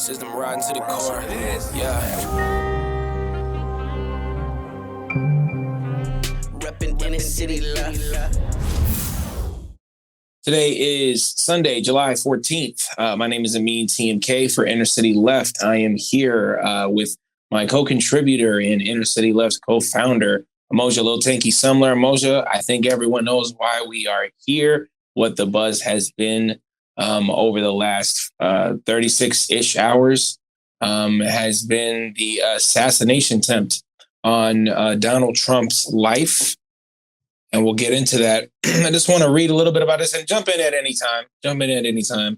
System riding to the core. Yeah. Reppin' in the city left. Today is Sunday, July 14th. My name is Amin TMK for Inner City Left. I am here with my co-contributor and Inner City Left's co-founder, Amoja Lil Tanky Sumler. Amoja, I think everyone knows why we are here, what the buzz has been over the last 36-ish hours has been the assassination attempt on Donald Trump's life. And we'll get into that. I just want to read a little bit about this and jump in at any time.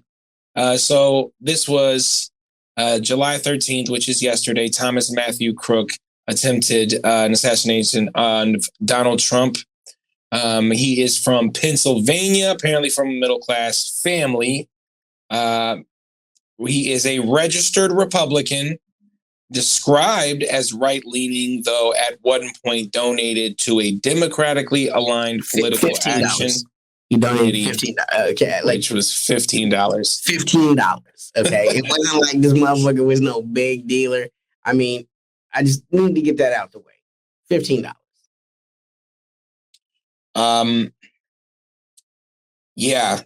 So this was July 13th, which is yesterday. Thomas Matthew Crook attempted an assassination on Donald Trump. He is from Pennsylvania, apparently from a middle-class family. He is a registered Republican, described as right-leaning, though at one point donated to a democratically aligned political $15. action. He donated $15. Okay, which was $15. $15. Okay, it wasn't like this motherfucker was no big dealer. I mean, I just need to get that out the way. $15. Yeah.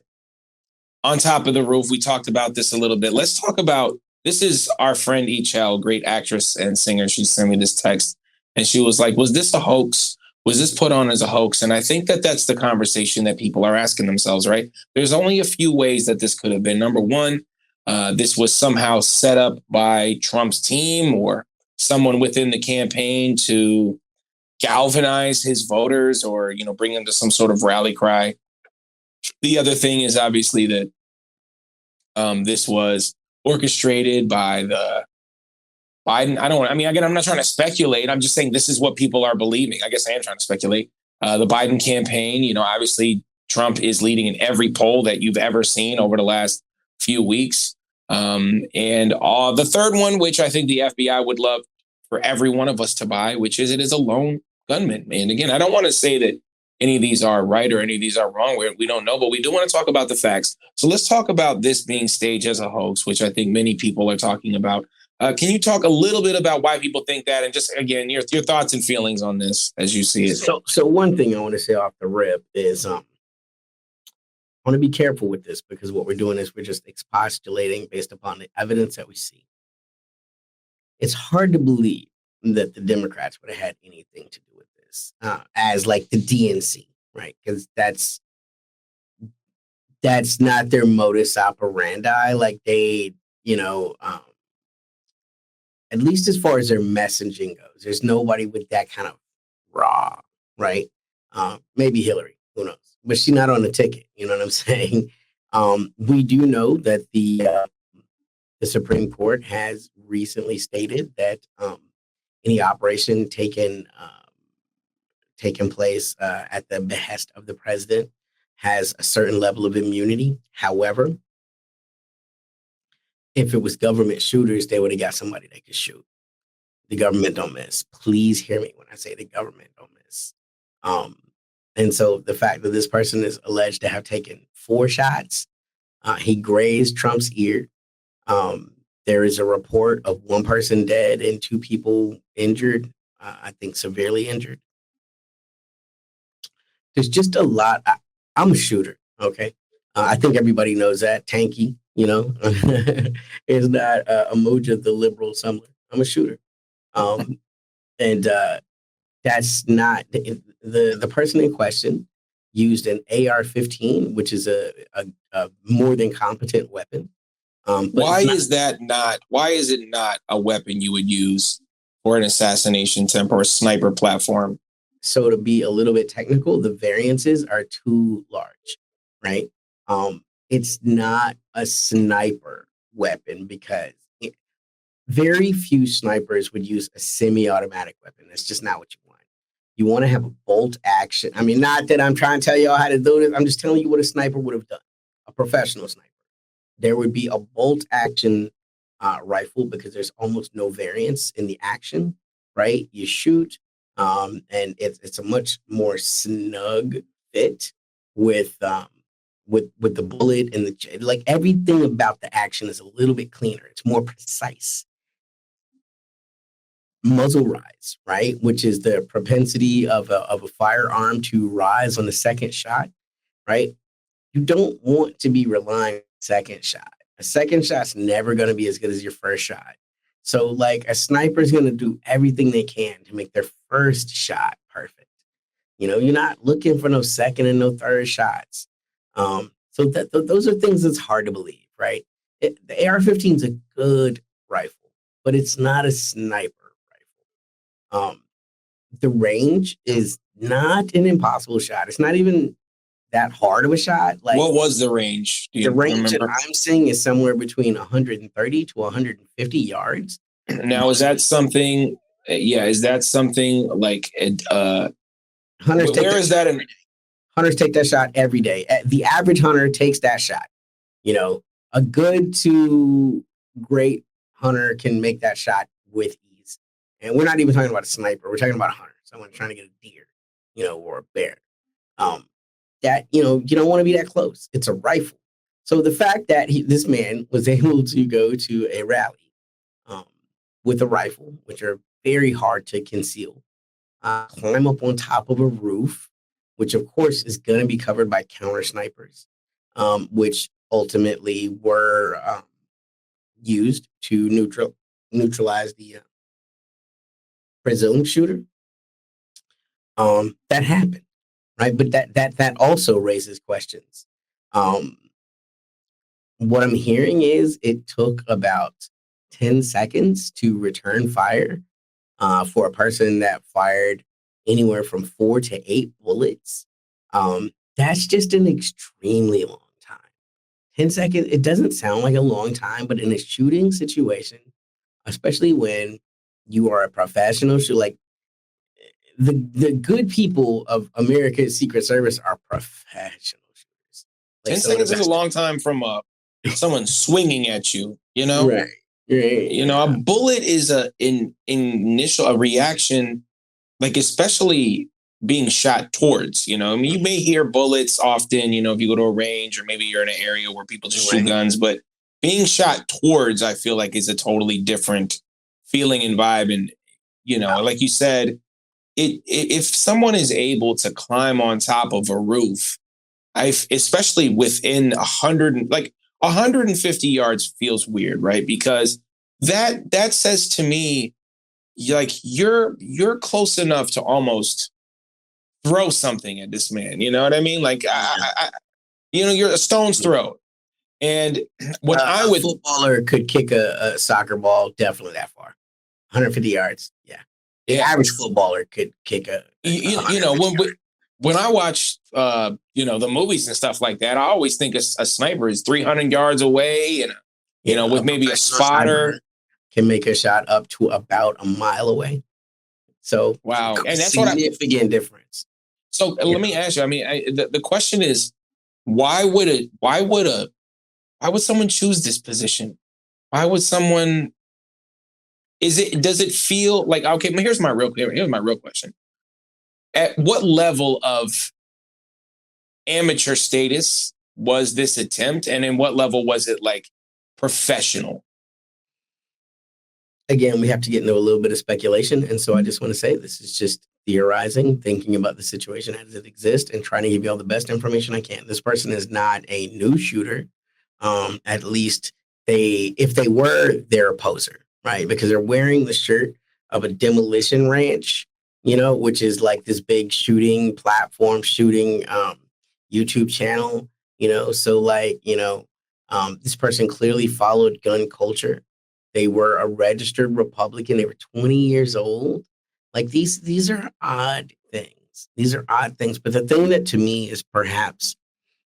On top of the roof, we talked about this a little bit. Let's talk about. This is our friend Echel, great actress and singer. She sent me this text and she was like, was this a hoax? Was this put on as a hoax? And I think that that's the conversation that people are asking themselves, right? There's only a few ways that this could have been. Number one, this was somehow set up by Trump's team or someone within the campaign to galvanize his voters or, bring them to some sort of rally cry. The other thing is obviously that this was orchestrated by the Biden. Again, I'm not trying to speculate. I'm just saying this is what people are believing. I guess I am trying to speculate. The Biden campaign, obviously Trump is leading in every poll that you've ever seen over the last few weeks. And the third one, which I think the FBI would love for every one of us to buy, which is it is a lone gunman. And again, I don't want to say that any of these are right or any of these are wrong. We don't know, but we do want to talk about the facts. So let's talk about this being staged as a hoax, which I think many people are talking about. Can you talk a little bit about why people think that? And just, again, your thoughts and feelings on this as you see it. So one thing I want to say off the rip is I want to be careful with this because what we're doing is we're just expostulating based upon the evidence that we see. It's hard to believe that the Democrats would have had anything to do with this as like the DNC, right? Because that's not their modus operandi. Like they, at least as far as their messaging goes, there's nobody with that kind of raw, right? Maybe Hillary, who knows? But she's not on the ticket. You know what I'm saying? We do know that the Supreme Court has recently stated that any operation taken place at the behest of the president has a certain level of immunity. However, if it was government shooters, they would have got somebody they could shoot. The government don't miss. Please hear me when I say the government don't miss. And so the fact that this person is alleged to have taken 4 shots, he grazed Trump's ear. There is a report of 1 person dead and 2 people injured, I think severely injured. There's just a lot. I'm a shooter, okay? I think everybody knows that. Tanky, is not Amoja the liberal Sumler. I'm a shooter. And that's not the person in question used an AR-15, which is a more than competent weapon. Why is it not a weapon you would use for an assassination attempt or a sniper platform? So to be a little bit technical, the variances are too large, right? It's not a sniper weapon because very few snipers would use a semi-automatic weapon. That's just not what you want. You want to have a bolt action. I mean, not that I'm trying to tell y'all how to do this. I'm just telling you what a sniper would have done, a professional sniper. There would be a bolt action rifle because there's almost no variance in the action, right? You shoot, and it's a much more snug fit with with the bullet and like everything about the action is a little bit cleaner. It's more precise. Muzzle rise, right, which is the propensity of a firearm to rise on the second shot, right? You don't want to be relying on second shot. A second shot's never going to be as good as your first shot. So, like, a sniper is going to do everything they can to make their first shot perfect. You're not looking for no second and no third shots. So those are things that's hard to believe, right? The AR-15 is a good rifle, but it's not a sniper rifle. The range is not an impossible shot. It's not even that hard of a shot. Like, what was the range? Do the you range that remember? I'm seeing is somewhere between 130 to 150 yards. Now, is that something? Yeah, is that something like? Hunters take Where that is shot that every day. Hunters take that shot every day. The average hunter takes that shot. A good to great hunter can make that shot with ease. And we're not even talking about a sniper. We're talking about a hunter. Someone trying to get a deer, or a bear. That, you don't want to be that close. It's a rifle. So the fact that this man was able to go to a rally with a rifle, which are very hard to conceal, climb up on top of a roof, which of course is going to be covered by counter snipers, which ultimately were used to neutralize the presumed shooter. That happened, right? But that also raises questions. What I'm hearing is it took about 10 seconds to return fire for a person that fired anywhere from 4 to 8 bullets. That's just an extremely long time. 10 seconds, it doesn't sound like a long time, but in a shooting situation, especially when you are a professional shooter, like the good people of America's Secret Service are professional shooters. Like 10 seconds is a long time from someone swinging at you, Right. A bullet is an initial reaction, like especially being shot towards, I mean, you may hear bullets often, if you go to a range or maybe you're in an area where people just shoot guns, but being shot towards, I feel like is a totally different feeling and vibe. And, like you said, if someone is able to climb on top of a roof, especially within 150 yards feels weird, right? Because that says to me, like you're close enough to almost throw something at this man. You know what I mean? Like, you're a stone's throw. And when a footballer could kick a soccer ball definitely that far, 150 yards. Yeah. The average footballer could kick when I watch, the movies and stuff like that, I always think a sniper is 300 yards away and, with maybe a spotter. Can make a shot up to about a mile away. So, wow. And that's significant difference. So let me ask you, I mean, the question is, why would someone choose this position? Why would someone, does it feel like, okay, here's my real question. At what level of amateur status was this attempt? And in what level was it like professional? Again, we have to get into a little bit of speculation. And so I just want to say this is just theorizing, thinking about the situation as it exists and trying to give you all the best information I can. This person is not a new shooter. At least if they were, they're a poser, right? Because they're wearing the shirt of a demolition ranch, which is like this big shooting platform, shooting YouTube channel, so like, this person clearly followed gun culture. They were a registered Republican. They were 20 years old. Like these are odd things. These are odd things. But the thing that to me is perhaps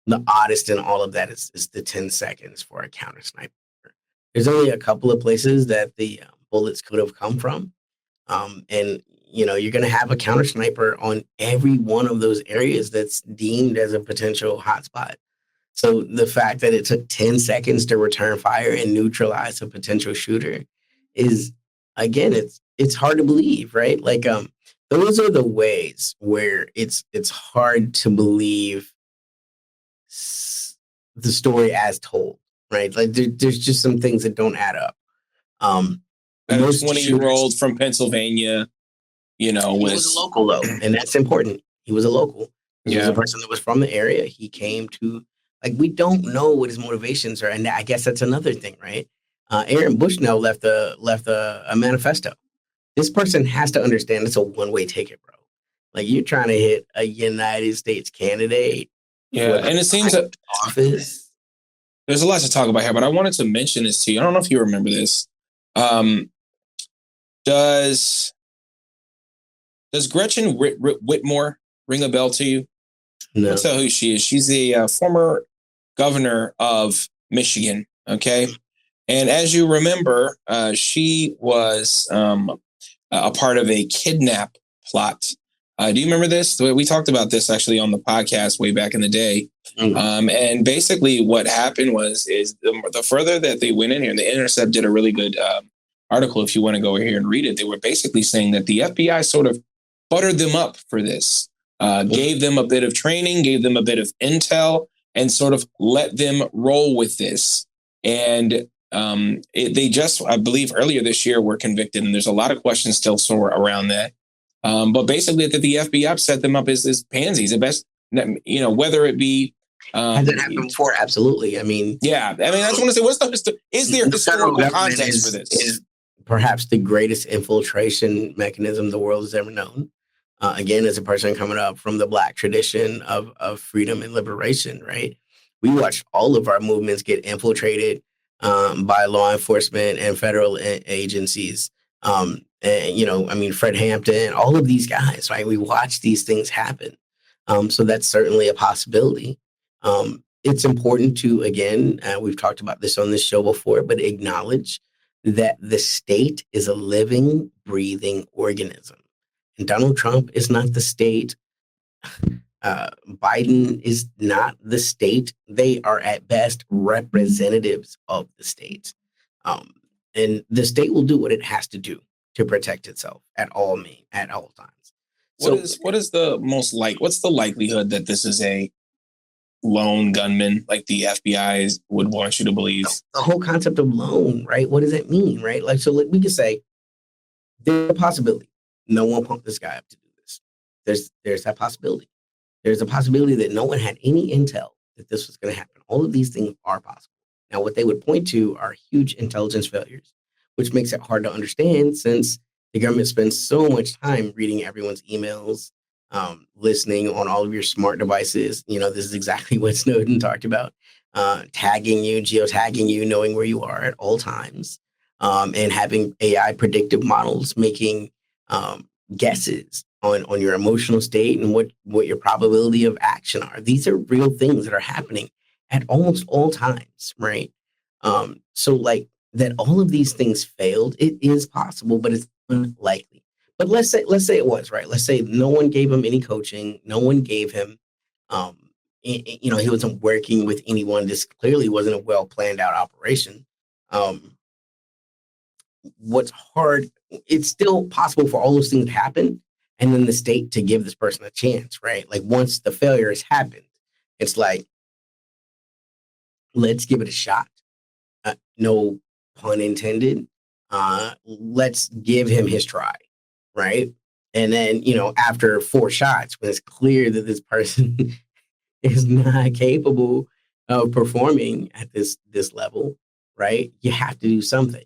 the oddest in all of that is the 10 seconds for a counter sniper. There's only a couple of places that the bullets could have come from. And, you're going to have a counter sniper on every one of those areas that's deemed as a potential hotspot. So the fact that it took 10 seconds to return fire and neutralize a potential shooter is, again, it's hard to believe, right? Like, those are the ways where it's hard to believe the story as told, right? Like there's just some things that don't add up. A Most 20-year-old from Pennsylvania, he was a local though, and that's important. He was a local. He was a person that was from the area. He came to we don't know what his motivations are, and I guess that's another thing, right? Aaron Bushnell left a manifesto. This person has to understand it's a one-way ticket, bro. Like you're trying to hit a United States candidate for the and it seems that office. there's a lot to talk about here, but I wanted to mention this to you. I don't know if you remember this. Does Gretchen Whitmore ring a bell to you? No. I'll tell who she is. She's the former governor of Michigan. Okay. And as you remember, she was a part of a kidnap plot. Do you remember this? We talked about this actually on the podcast way back in the day. Mm-hmm. And basically what happened is the further that they went in here, and The Intercept did a really good article, if you want to go here and read it, they were basically saying that the FBI sort of buttered them up for this, gave them a bit of training, gave them a bit of intel, and sort of let them roll with this. And they just, I believe earlier this year, were convicted, and there's a lot of questions still around that. But basically that the FBI set them up as pansies, the best, whether it be. Has it happened before? Absolutely. I mean, I just want to say, is there historical context for this? Is perhaps the greatest infiltration mechanism the world has ever known. Again, as a person coming up from the Black tradition of freedom and liberation, right? We watched all of our movements get infiltrated by law enforcement and federal agencies. Fred Hampton, all of these guys, right? We watched these things happen. So that's certainly a possibility. It's important to, again, we've talked about this on this show before, but acknowledge that the state is a living, breathing organism. And Donald Trump is not the state. Biden is not the state. They are at best representatives of the state. And the state will do what it has to do to protect itself at all times. What's the likelihood that this is a lone gunman like the FBI would want you to believe? The whole concept of lone, right? What does that mean, right? We could say there's a possibility no one pumped this guy up to do this. There's that possibility. There's a possibility that no one had any intel that this was going to happen. All of these things are possible. Now, what they would point to are huge intelligence failures, which makes it hard to understand since the government spends so much time reading everyone's emails, listening on all of your smart devices. This is exactly what Snowden talked about, tagging you, geotagging you, knowing where you are at all times, and having AI predictive models making guesses on your emotional state and what your probability of action are. These are real things that are happening at almost all times, right? So that all of these things failed, it is possible, but it's unlikely. But let's say it was, right? Let's say no one gave him any coaching. No one gave him, he wasn't working with anyone. This clearly wasn't a well planned out operation. What's hard, it's still possible for all those things to happen. And then the state to give this person a chance, right? Like once the failure has happened, it's like, let's give it a shot. No pun intended. Let's give him his try, right? And then, after 4 shots, when it's clear that this person is not capable of performing at this level, right? You have to do something.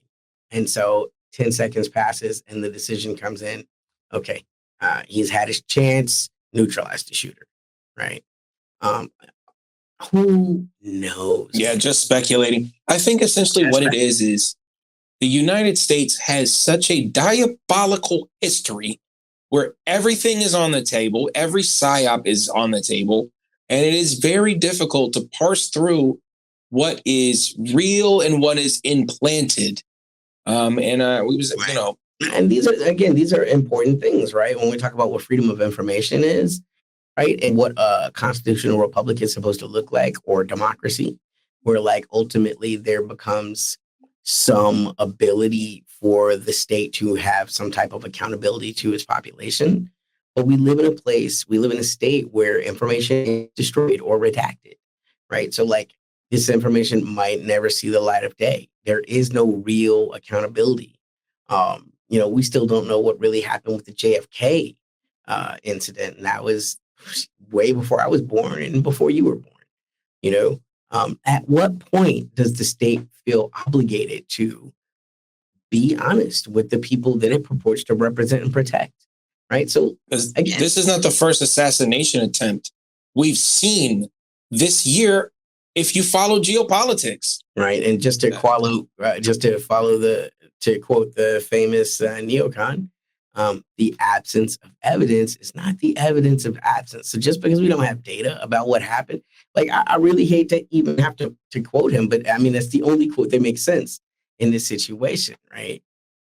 And so 10 seconds passes and the decision comes in. Okay, he's had his chance, neutralize the shooter, right? Who knows? Yeah, just speculating. I think essentially what it is the United States has such a diabolical history where everything is on the table, every psyop is on the table, and it is very difficult to parse through what is real and what is implanted. And these are important things, right? When we talk about what freedom of information is, right, and what a constitutional republic is supposed to look like, or democracy, where ultimately there becomes some ability for the state to have some type of accountability to its population. But we live in a state where information is destroyed or redacted, right? So this information might never see the light of day. There is no real accountability. We still don't know what really happened with the JFK incident, and that was way before I was born and before you were born. At what point does the state feel obligated to be honest with the people that it purports to represent and protect? Right. So again, this is not the first assassination attempt we've seen this year. If you follow geopolitics, right, and just to quote the famous neocon, the absence of evidence is not the evidence of absence. So just because we don't have data about what happened, like I really hate to even have to quote him, but I mean that's the only quote that makes sense in this situation, right?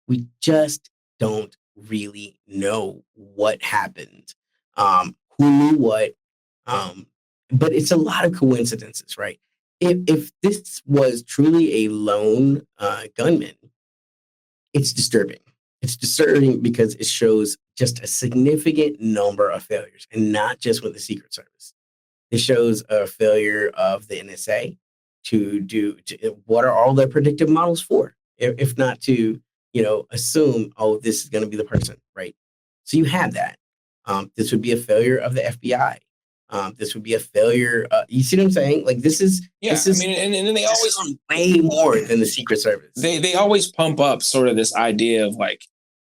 We just don't really know what happened, who knew what, but it's a lot of coincidences, right? If this was truly a lone gunman, it's disturbing. It's disturbing because it shows just a significant number of failures, and not just with the Secret Service. It shows a failure of the NSA what are all their predictive models for, if not to assume, oh, this is going to be the person, right? So you have that. This would be a failure of the FBI. This would be a failure. You see what I'm saying? Like this is. I mean, and then they always way more than the Secret Service. They always pump up sort of this idea of like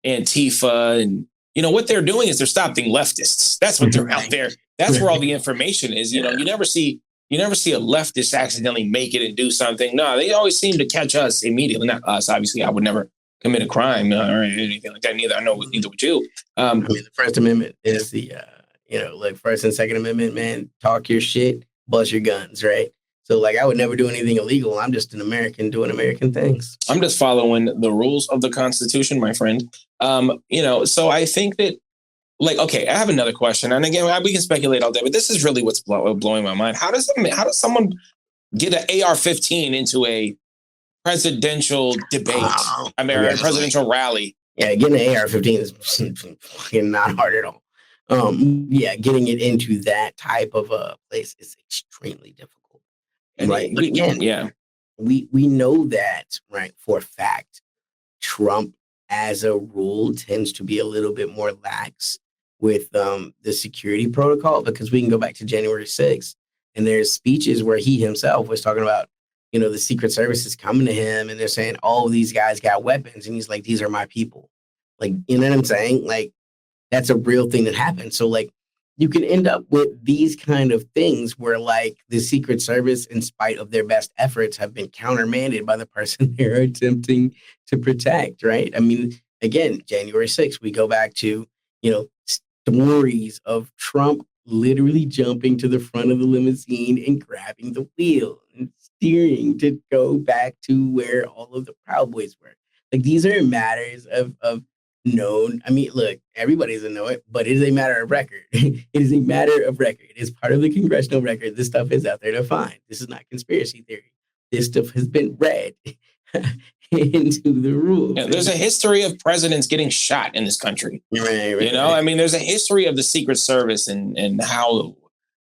Antifa, and what they're doing is they're stopping leftists. That's what they're out there. That's where all the information is. You never see a leftist accidentally make it and do something. No, they always seem to catch us immediately. Not us, obviously. I would never commit a crime or anything like that. Neither. I know neither would you. I mean, the First Amendment is the like First and Second Amendment, man, talk your shit, bust your guns, right? So like I would never do anything illegal. I'm just an American doing American things. I'm just following the rules of the Constitution, my friend. So I think that, like, okay, I have another question. And again, we can speculate all day, but this is really what's blowing my mind. How does someone get an AR-15 into a presidential debate? A presidential rally? Yeah, getting an AR-15 is fucking not hard at all. Getting it into that type of a place is extremely difficult. Right. But again, we know that, right, for a fact. Trump, as a rule, tends to be a little bit more lax with the security protocol, because we can go back to January 6th and there's speeches where he himself was talking about, the Secret Service is coming to him and they're saying, oh, these guys got weapons. And he's like, these are my people. Like, you know what I'm saying? Like, that's a real thing that happens. So like you can end up with these kind of things where like the Secret Service, in spite of their best efforts, have been countermanded by the person they're attempting to protect. Right. I mean, again, January 6th, we go back to, stories of Trump literally jumping to the front of the limousine and grabbing the wheel and steering to go back to where all of the Proud Boys were. Like these are matters of known. I mean, look, everybody doesn't know it, but it is a matter of record. It is a matter of record. It's part of the congressional record. This stuff is out there to find. This is not conspiracy theory. This stuff has been read into the rules. Yeah, there's a history of presidents getting shot in this country. Right. I mean, there's a history of the Secret Service and how,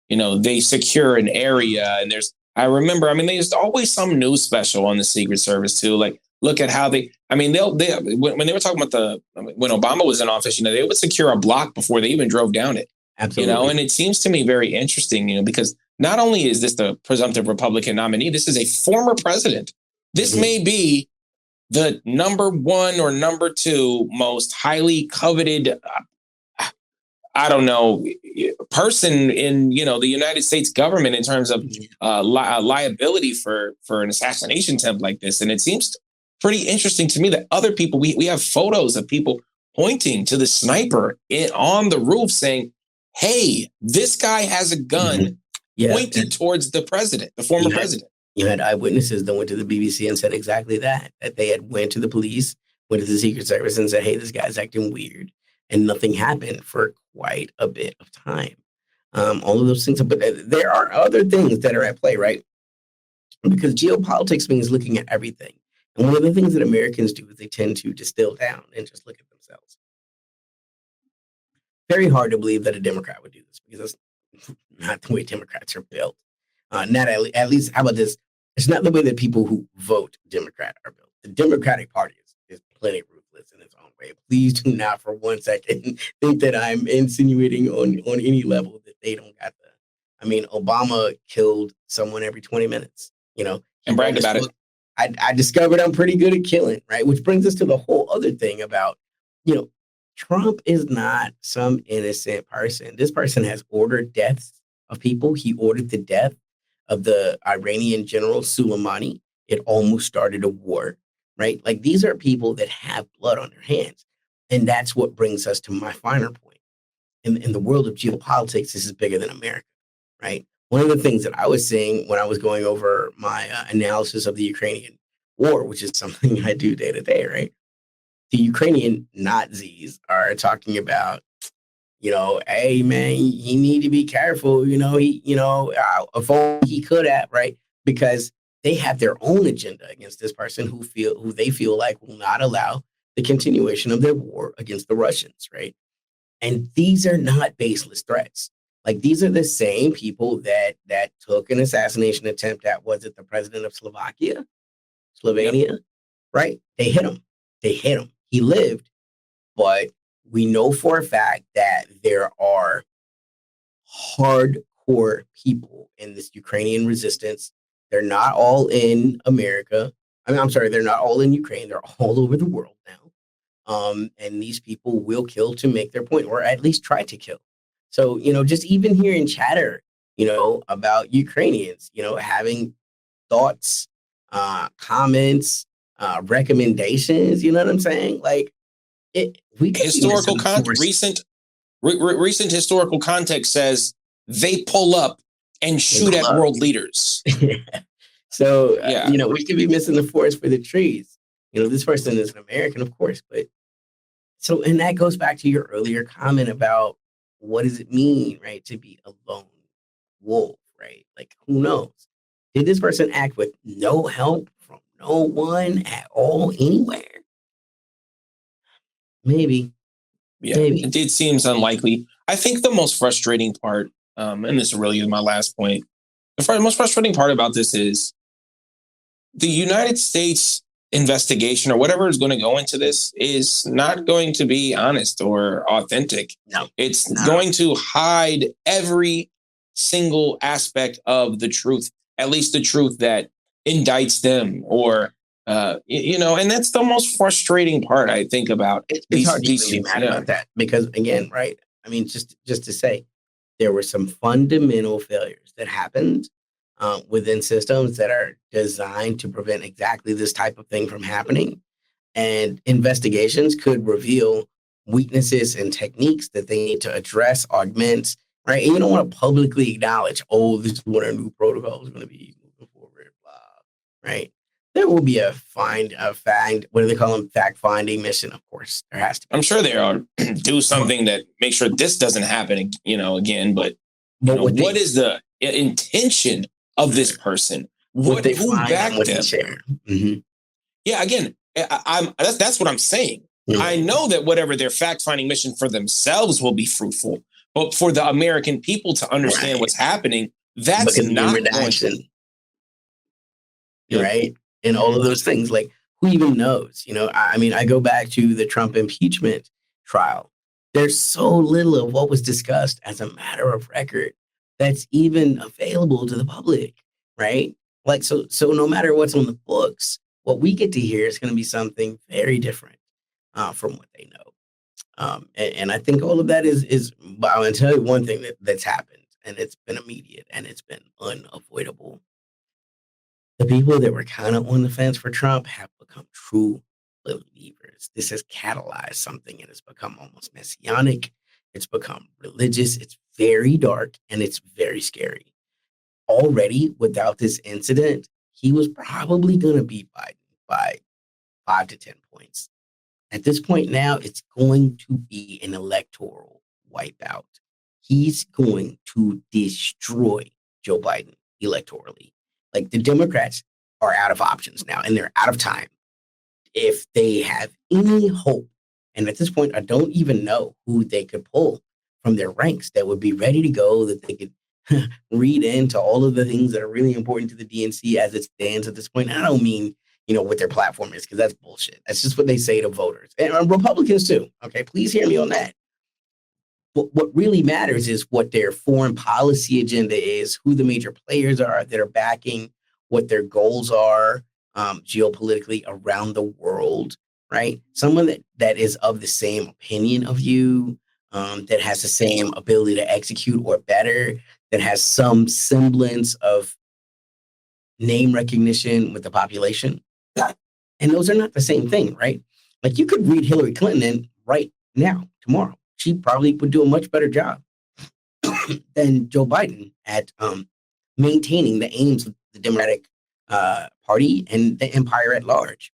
they secure an area. And I remember, there's always some news special on the Secret Service too. Like, look at how when they were talking about when Obama was in office, they would secure a block before they even drove down it. Absolutely. And it seems to me very interesting, because not only is this the presumptive Republican nominee, this is a former president. This may be the number one or number two most highly coveted, person in, the United States government in terms of liability for an assassination attempt like this. And it seems pretty interesting to me that other people, we have photos of people pointing to the sniper on the roof saying, hey, this guy has a gun pointed towards the president, the former president. You had eyewitnesses that went to the BBC and said exactly that they had went to the police, went to the Secret Service and said, hey, this guy's acting weird. And nothing happened for quite a bit of time. All of those things. But there are other things that are at play, right? Because geopolitics means looking at everything. And one of the things that Americans do is they tend to distill down and just look at themselves. Very hard to believe that a Democrat would do this because that's not the way Democrats are built. Not at least, how about this? It's not the way that people who vote Democrat are built. The Democratic Party is plenty ruthless in its own way. Please do not for 1 second think that I'm insinuating on any level that they don't got the. I mean, Obama killed someone every 20 minutes. He And wrote bragged his about it. book. I discovered I'm pretty good at killing, right? Which brings us to the whole other thing about, you know, Trump is not some innocent person. This person has ordered deaths of people. He ordered the death of the Iranian general Soleimani. It almost started a war, right? Like these are people that have blood on their hands. And that's what brings us to my finer point. In the world of geopolitics, this is bigger than America, right? One of the things that I was saying when I was going over my analysis of the Ukrainian war, which is something I do day to day, right? The Ukrainian Nazis are talking about, hey man, he need to be careful. If only he could have, right? Because they have their own agenda against this person who they feel like will not allow the continuation of their war against the Russians, right? And these are not baseless threats. Like these are the same people that took an assassination attempt at, was it the president of Slovenia, yep. Right? They hit him. He lived, but we know for a fact that there are hardcore people in this Ukrainian resistance. They're not all in America. I'm sorry, they're not all in Ukraine. They're all over the world now. And these people will kill to make their point, or at least try to kill. So, just even hearing chatter, about Ukrainians, having thoughts, comments, recommendations, you know what I'm saying? Like historical recent historical context says they pull up and shoot at world leaders. So, we could be missing the forest for the trees. This person is an American, of course, but so, and that goes back to your earlier comment about what does it mean, right, to be a lone wolf, right? Like, who knows? Did this person act with no help from no one at all anywhere? Maybe. Yeah, it seems unlikely. I think the most frustrating part, and this really is my last point, the most frustrating part about this is the United States investigation or whatever is going to go into this is not going to be honest or authentic. No, it's going to hide every single aspect of the truth, at least the truth that indicts them or and that's the most frustrating part I think about. It's hard to be mad about that because, again, right? I mean, just to say, there were some fundamental failures that happened within systems that are designed to prevent exactly this type of thing from happening. And investigations could reveal weaknesses and techniques that they need to address, augment, right? And you don't want to publicly acknowledge, oh, this is what our new protocol is going to be moving forward, blah, right? There will be a what do they call them? Fact-finding mission, of course. There has to be. I'm sure they are do something that make sure this doesn't happen, again. But what is the intention of this person? Who backed them? Mm-hmm. Yeah, again, that's what I'm saying. Mm-hmm. I know that whatever their fact-finding mission for themselves will be fruitful, but for the American people to understand what's happening, that's not going to. Right? And all of those things, like, who even knows? I mean, I go back to the Trump impeachment trial. There's so little of what was discussed as a matter of record that's even available to the public, right? Like, so no matter what's on the books, what we get to hear is going to be something very different from what they know. And I think all of that is. But I'm going to tell you one thing that's happened, and it's been immediate and it's been unavoidable. The people that were kind of on the fence for Trump have become true believers. This has catalyzed something and it's become almost messianic. It's become religious. It's very dark and it's very scary. Already, without this incident, he was probably going to beat Biden by 5 to 10 points. At this point now, it's going to be an electoral wipeout. He's going to destroy Joe Biden electorally. Like, the Democrats are out of options now, and they're out of time. If they have any hope, and at this point, I don't even know who they could pull from their ranks that would be ready to go, that they could read into all of the things that are really important to the DNC as it stands at this point. And I don't mean, what their platform is, because that's bullshit. That's just what they say to voters and Republicans too. Okay, please hear me on that. What really matters is what their foreign policy agenda is, who the major players are that are backing, what their goals are geopolitically around the world, right? Someone that is of the same opinion of you, that has the same ability to execute or better, that has some semblance of name recognition with the population. And those are not the same thing, right? Like, you could read Hillary Clinton in right now, tomorrow. She probably would do a much better job than Joe Biden at maintaining the aims of the Democratic Party and the empire at large.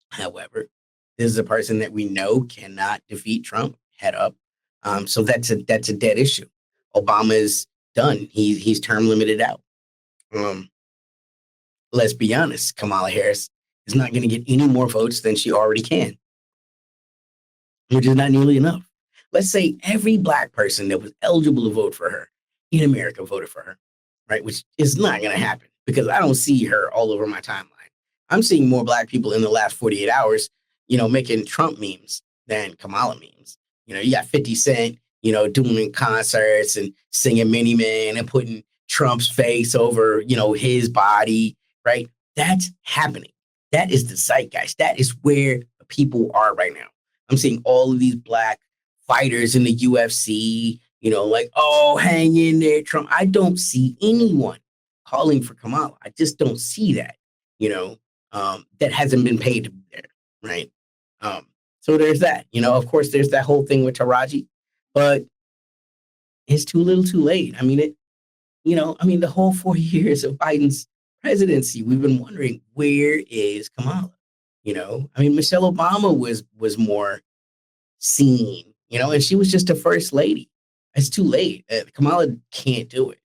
However, this is a person that we know cannot defeat Trump head up. So that's a dead issue. Obama's done. He's term limited out. Let's be honest, Kamala Harris is not going to get any more votes than she already can, which is not nearly enough. Let's say every Black person that was eligible to vote for her in America voted for her, right? Which is not going to happen, because I don't see her all over my timeline. I'm seeing more Black people in the last 48 hours, making Trump memes than Kamala memes. You got 50 Cent, doing concerts and singing Mini Man and putting Trump's face over, his body, right? That's happening. That is the zeitgeist. That is where people are right now. I'm seeing all of these Black fighters in the UFC, like, oh, hang in there, Trump. I don't see anyone calling for Kamala. I just don't see that, that hasn't been paid to be there, right? So there's that. Of course, there's that whole thing with Taraji, but it's too little too late. I mean, the whole 4 years of Biden's presidency, we've been wondering, where is Kamala? Michelle Obama was more seen, and she was just a first lady. It's too late. Kamala can't do it.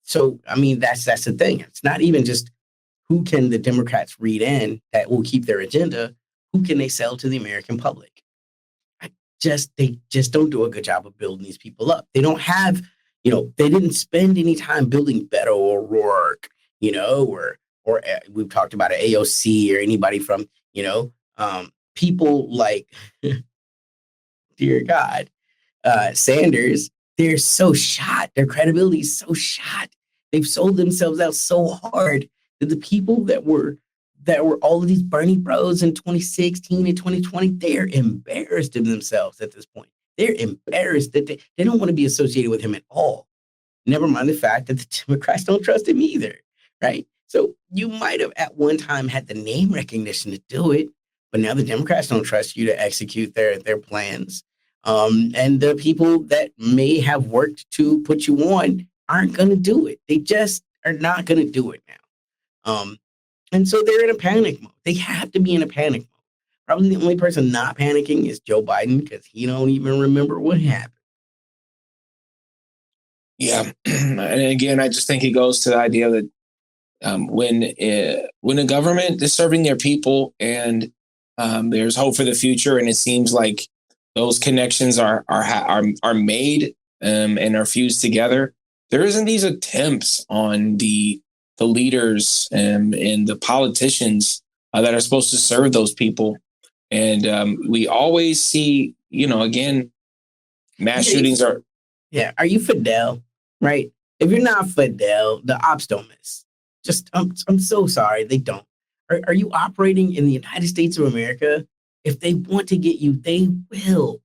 So, that's the thing. It's not even just who can the Democrats read in that will keep their agenda. Who can they sell to the American public? They just don't do a good job of building these people up. They don't have, they didn't spend any time building Beto O'Rourke, or we've talked about an AOC or anybody from, people like, dear God, Sanders. They're so shot. Their credibility is so shot. They've sold themselves out so hard that the people that were all of these Bernie bros in 2016 and 2020, they're embarrassed of themselves at this point. They're embarrassed that they don't want to be associated with him at all. Never mind the fact that the Democrats don't trust him either, right? So you might have at one time had the name recognition to do it, but now the Democrats don't trust you to execute their plans. And the people that may have worked to put you on aren't going to do it. They just are not going to do it now. And so they're in a panic mode. They have to be in a panic mode. Probably the only person not panicking is Joe Biden, because he don't even remember what happened. Yeah. And again, I just think it goes to the idea that when the government is serving their people and there's hope for the future, and it seems like those connections are made and are fused together, there isn't these attempts on the leaders and the politicians that are supposed to serve those people. And we always see, again, mass shootings are. Yeah. Are you Fidel? Right. If you're not Fidel, the ops don't miss. Just, I'm so sorry. They don't. Are you operating in the United States of America? If they want to get you, they will.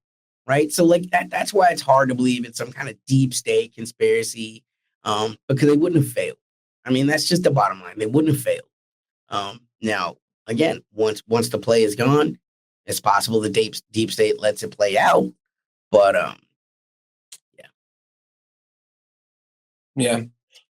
Right. So like that's why it's hard to believe it's some kind of deep state conspiracy, because they wouldn't have failed. That's just the bottom line. They wouldn't have failed. Now, again, once the play is gone, it's possible the deep state lets it play out. But yeah.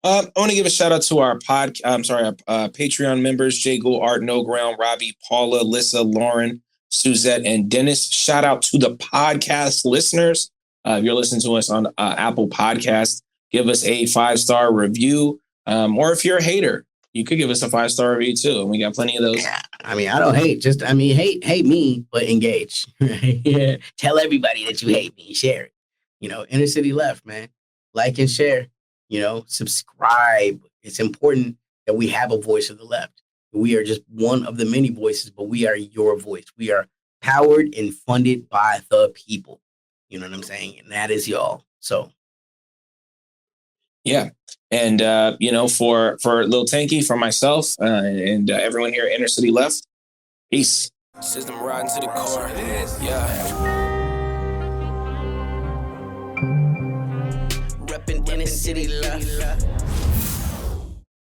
I want to give a shout out to our Patreon members: Jay Gould, Art No Ground, Robbie, Paula, Lissa, Lauren, Suzette, and Dennis. Shout out to the podcast listeners. If you're listening to us on Apple Podcasts, give us a 5-star review. Or if you're a hater, you could give us a 5-star review too. And we got plenty of those. Yeah. I don't hate. Hate me, but engage. Yeah. Tell everybody that you hate me. Share it. Inner city left, man. like and share, subscribe. It's important that we have a voice of the left. We are just one of the many voices, but we are your voice. We are powered and funded by the people. You know what I'm saying? And that is y'all. So Yeah. And, for Lil Tanky, for myself, and everyone here at Inner City Left, peace. System riding to the core. Yeah. Reppin' Inner City Left.